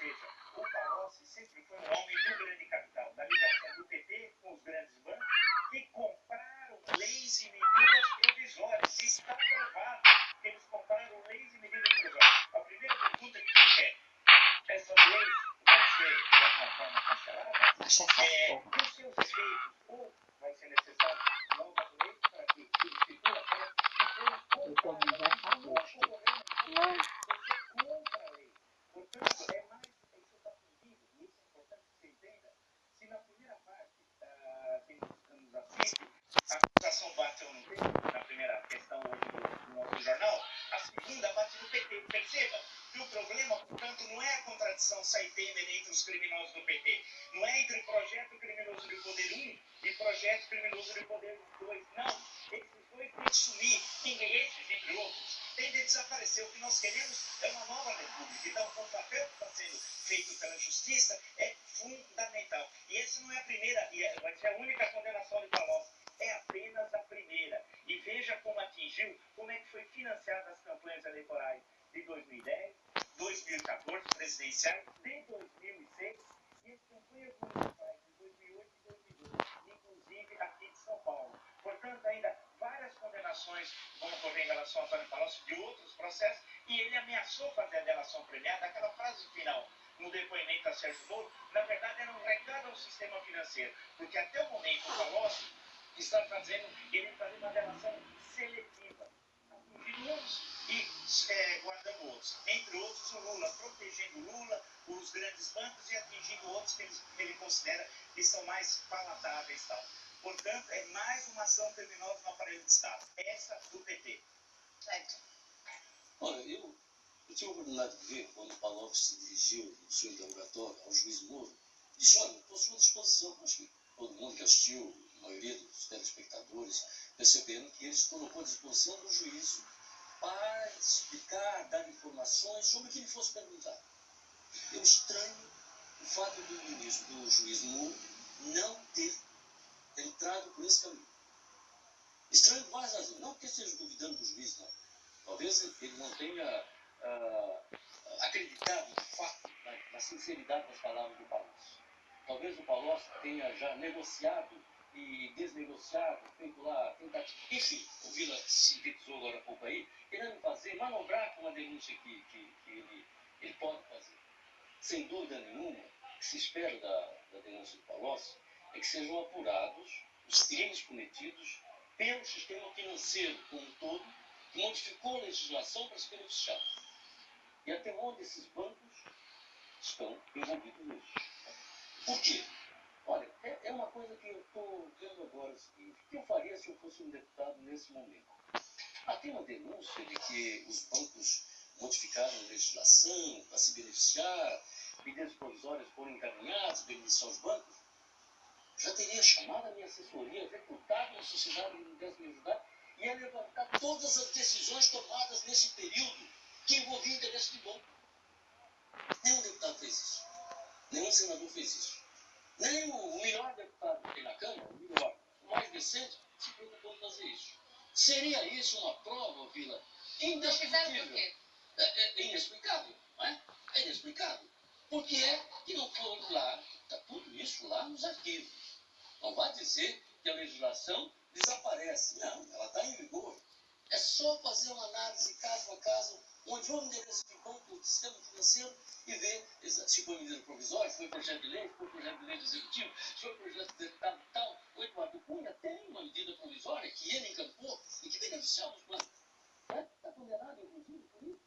seja, o Palocci sempre foi um homem do grande capital, da ligação do PT com os grandes bancos, que compraram leis e medidas provisórias. Está provado que eles compraram leis e medidas provisórias. A primeira pergunta que fica é: essas leis vão ser, de alguma forma, canceladas? E os seus efeitos, ou vai ser necessário novas leis para que substitua aquelas que foram compradas? Você compra a lei. Portanto, é mais, isso está fundido, e isso é importante que você entenda. Se na primeira parte que nos assiste, a acusação bate ou não tem, na primeira questão hoje do nosso jornal, a segunda bate no PT. Perceba que o problema, portanto, não é a contradição saitêmene entre os criminosos do PT, não é entre projeto criminoso de poder 1 e projeto criminoso de poder 2, não. Esses dois têm de sumir, esses, entre outros, têm de desaparecer. O que nós queremos é uma nova república. Então, o papel que está sendo feito pela justiça é fundamental. E essa não é a primeira, vai ser a única condenação de Palocci. É apenas a primeira. E veja como atingiu, como é que foi financiada as campanhas eleitorais de 2010, 2014, presidenciais, de 2006 e as campanhas municipais de 2008 e 2012, inclusive aqui de São Paulo. Portanto, ainda várias condenações vão ocorrer em relação a Antônio Palocci de outros processos, e ele ameaçou fazer a delação premiada. Aquela frase final no depoimento a Sérgio Moro, na verdade, era um recado ao sistema financeiro, porque até o momento o Palocci está fazendo uma delação seletiva, atingindo uns e guardando outros. Entre outros, o Lula, protegendo o Lula, os grandes bancos, e atingindo outros que ele considera que são mais palatáveis e tal. Portanto, é mais uma ação criminosa no aparelho de Estado. Essa do PT. Certo. Olha, eu tive a oportunidade de ver quando o Palocci se dirigiu no seu interrogatório ao juiz Moro, disse: olha, estou à sua disposição. Acho que todo mundo que assistiu, a maioria dos telespectadores, perceberam que ele se colocou à disposição do juízo para explicar, dar informações sobre o que lhe fosse perguntado. Eu estranho o fato do juiz Moro não ter entrado por esse caminho. Estranho por várias razões. Não porque esteja duvidando do juiz, não. Talvez ele não tenha acreditado, de fato, na sinceridade das palavras do Palocci. Talvez o Palocci tenha já negociado e desnegociado, feito lá, tentativo. Enfim, o Vila sintetizou agora há pouco aí, querendo manobrar com a denúncia que ele pode fazer. Sem dúvida nenhuma, o que se espera da denúncia do Palocci é que sejam apurados os crimes cometidos pelo sistema financeiro como um todo, que modificou a legislação para se beneficiar. E até onde esses bancos estão envolvidos nisso. Por quê? Olha, é uma coisa que eu estou vendo agora o seguinte: o que eu faria se eu fosse um deputado nesse momento? Tem uma denúncia de que os bancos modificaram a legislação para se beneficiar, medidas provisórias foram encaminhadas, beneficiar os bancos. Já teria chamado a minha assessoria, recrutado uma sociedade que não pudesse me ajudar, e ia levantar todas as decisões tomadas nesse período que envolviam o interesse de banco. Nenhum deputado fez isso. Nenhum senador fez isso. Nem o melhor deputado que tem na Câmara, o mais decente, se preocupou em fazer isso. Seria isso uma prova, Vila, indescritível? É inexplicável, não é? É inexplicável. Por que é que não foram lá, está tudo isso lá nos arquivos? Não vai dizer que a legislação desaparece. Não, ela está em vigor. É só fazer uma análise caso a caso, onde houve endereço de banco do sistema financeiro, e ver se foi medida provisória, se foi projeto de lei, se foi projeto de lei do executivo, se foi projeto de deputado tal. O Eduardo Cunha tem uma medida provisória que ele encampou e que beneficiava os bancos. Está condenado, inclusive, por isso.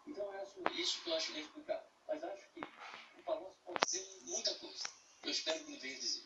Então é isso que eu acho inexplicável. Mas acho que o Palocci pode dizer muita coisa. Eu espero que ele venha dizer.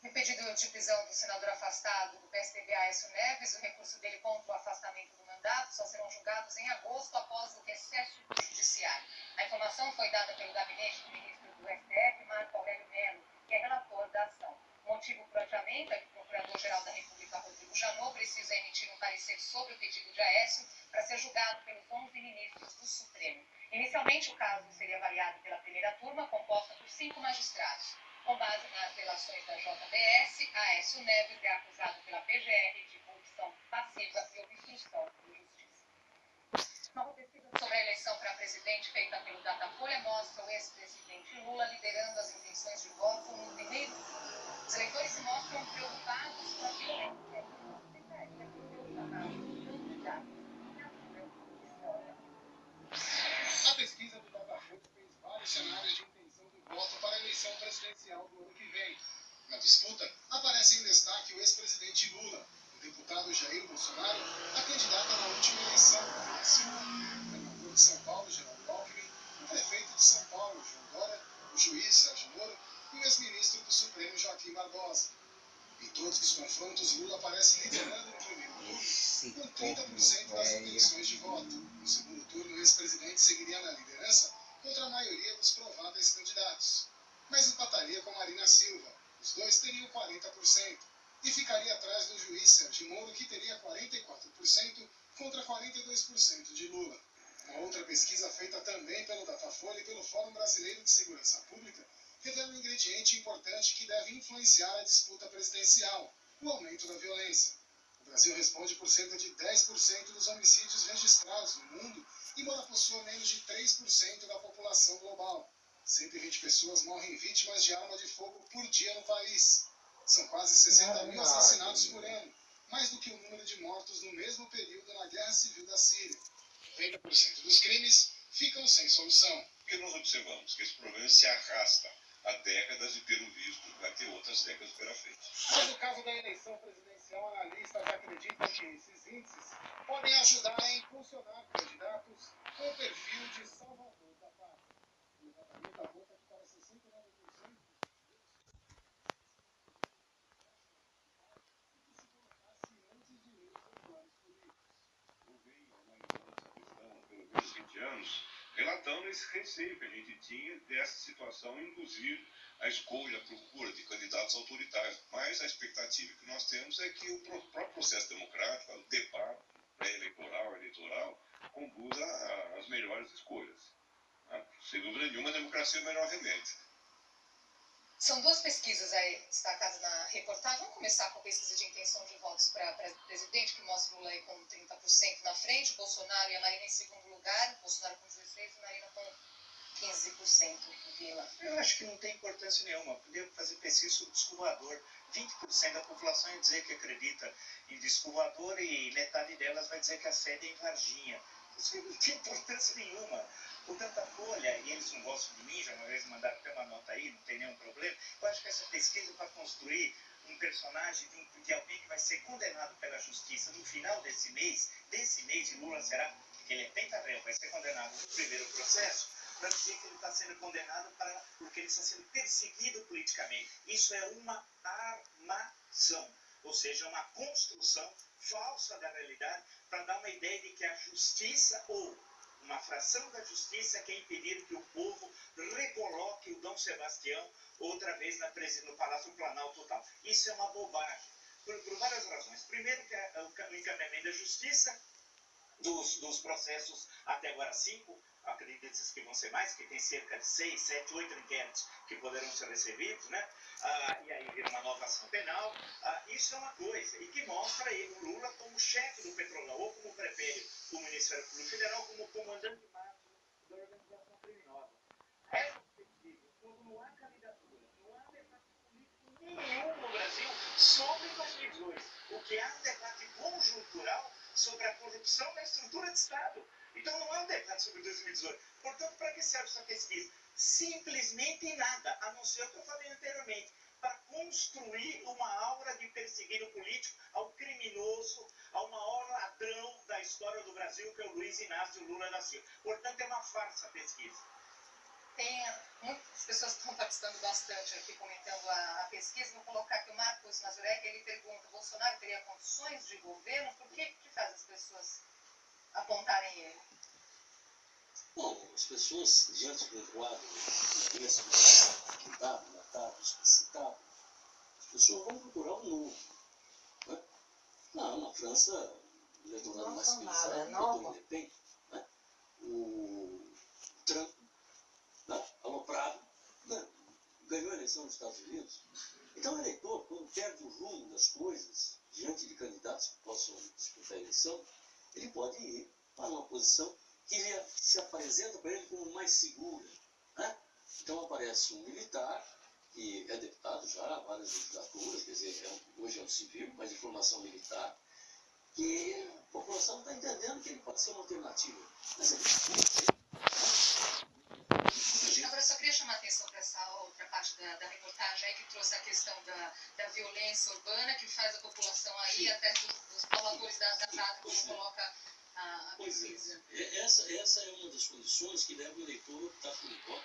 No pedido de prisão do senador afastado do PSDB, Aécio Neves, o recurso dele contra o afastamento do mandato só serão julgados em agosto, após o recesso judiciário. A informação foi dada pelo gabinete do ministro do STF, Marco Aurélio Mello, que é relator da ação. O motivo para o adiamento é que o Procurador-Geral da República, Rodrigo Janot, precisa emitir um parecer sobre o pedido de Aécio para ser julgado pelos 11 ministros do Supremo. Inicialmente, o caso seria avaliado pela primeira turma, composta por 5 magistrados. Com base nas relações da JBS, Aécio Neves é acusado pela PGR de corrupção passiva e obstrução de justiça. Nova pesquisa Sobre a eleição para presidente feita pelo Datafolha, mostra o ex-presidente Lula liderando as intenções de voto no primeiro. Os eleitores se mostram preocupados com a violência e tentaria que o chamado candidato história. A pesquisa do Datafolha fez vários cenários de intenção de voto para a eleição presidencial do ano que vem. Na disputa, aparece em destaque o ex-presidente Lula, o deputado Jair Bolsonaro, a candidata na última eleição, Marina Silva, o governador de São Paulo, Geraldo Alckmin, o prefeito de São Paulo, João Dória, o juiz Sérgio Moro e o ex-ministro do Supremo, Joaquim Barbosa. Em todos os confrontos, Lula aparece liderando no primeiro turno, com 30% das intenções de voto. No segundo turno, o ex-presidente seguiria na liderança contra a maioria dos prováveis candidatos, mas empataria com Marina Silva. Os dois teriam 40% e ficaria atrás do juiz Sérgio Moro, que teria 44% contra 42% de Lula. Uma outra pesquisa feita também pelo Datafolha e pelo Fórum Brasileiro de Segurança Pública revela um ingrediente importante que deve influenciar a disputa presidencial: o aumento da violência. O Brasil responde por cerca de 10% dos homicídios registrados no mundo, embora possua menos de 3% da população global. 120 pessoas morrem vítimas de arma de fogo por dia no país. São quase 60 mil assassinatos por ano, mais do que o número de mortos no mesmo período na Guerra Civil da Síria. 90% dos crimes ficam sem solução. Porque nós observamos que esse problema se arrasta há décadas e, pelo visto, vai ter outras décadas pela frente. Mas no caso da eleição presidencial, analistas acreditam que esses índices podem ajudar a impulsionar candidatos com o perfil de salvador da pátria. O levantamento aponta que para 69% Eu venho analisando essa questão pelos meus 20 anos, relatando esse receio que a gente tinha dessa situação, inclusive a escolha, a procura de candidatos autoritários. Mas a expectativa que nós temos é que o próprio processo democrático, o debate pré-eleitoral, eleitoral, conduza às melhores escolhas. Sem dúvida nenhuma, a democracia é o melhor remédio. São duas pesquisas aí destacadas na reportagem. Vamos começar com a pesquisa de intenção de votos para presidente, que mostra o Lula aí com 30% na frente, Bolsonaro e a Marina em segundo lugar, Bolsonaro com 16% e Marina com 15%. Vila. Eu acho que não tem importância nenhuma. Podia fazer pesquisa sobre disco voador. 20% da população ia dizer que acredita em disco voador e metade delas vai dizer que a sede é em Varginha. Isso não tem importância nenhuma. O Datafolha, e eles não gostam de mim, já uma vez mandaram até uma nota aí, não tem nenhum problema. Eu acho que essa pesquisa é para construir um personagem de alguém que vai ser condenado pela justiça no final desse mês, e Lula será, porque ele é pentaréu, vai ser condenado no primeiro processo, para dizer que ele está sendo condenado porque ele está sendo perseguido politicamente. Isso é uma armação, ou seja, uma construção falsa da realidade para dar uma ideia de que a justiça ou uma fração da justiça quer impedir que o povo recoloque o Dom Sebastião outra vez no Palácio Planalto total. Isso é uma bobagem, por várias razões. Primeiro, que o encaminhamento da justiça, dos processos até agora 5, acredito que vão ser mais, que tem cerca de 6, 7, 8 inquéritos que poderão ser recebidos, né? E aí vira uma nova ação penal. Isso é uma coisa, e que mostra aí o Lula como chefe do Petrolão, ou como prefere o Ministério Público Federal, como comandante máximo da organização criminosa. Essa perspectiva, quando não há candidatura, não há debate político nenhum no Brasil sobre 2018. O que há é um debate conjuntural sobre a corrupção na estrutura de Estado. Então não há um debate sobre 2018. Portanto, para que serve essa pesquisa? Simplesmente nada, a não ser o que eu falei anteriormente, para construir uma aura de perseguir o político ao criminoso, ao maior ladrão da história do Brasil, que é o Luiz Inácio Lula da Silva. Portanto, é uma farsa a pesquisa. Tem muitas pessoas que estão participando bastante aqui, comentando a pesquisa. Vou colocar aqui o Marcos Mazurek, ele pergunta: Bolsonaro teria condições de governo? Por que faz as pessoas apontarem ele? Bom, as pessoas, diante do quadro desse dado, datado, explicitado, as pessoas vão procurar um novo. Né? Não, na França, o eleitorado mais civilizado votou Le Pen. Né? O Trump, né? Aloprado, né? Ganhou a eleição nos Estados Unidos. Então o eleitor, quando perde o rumo das coisas, diante de candidatos que possam disputar a eleição, ele pode ir para uma posição que se apresenta para ele como mais segura, né? Então aparece um militar, que é deputado já, várias legislaturas, quer dizer, hoje é um civil, mas de formação militar, que a população está entendendo que ele pode ser uma alternativa. Mas é muito. Agora, eu só queria chamar a atenção para essa outra parte da reportagem aí, que trouxe a questão da violência urbana, que faz a população aí, até dos promotores da prática, como coloca a pesquisa. Essa é uma das condições que leva o eleitor a optar por um voto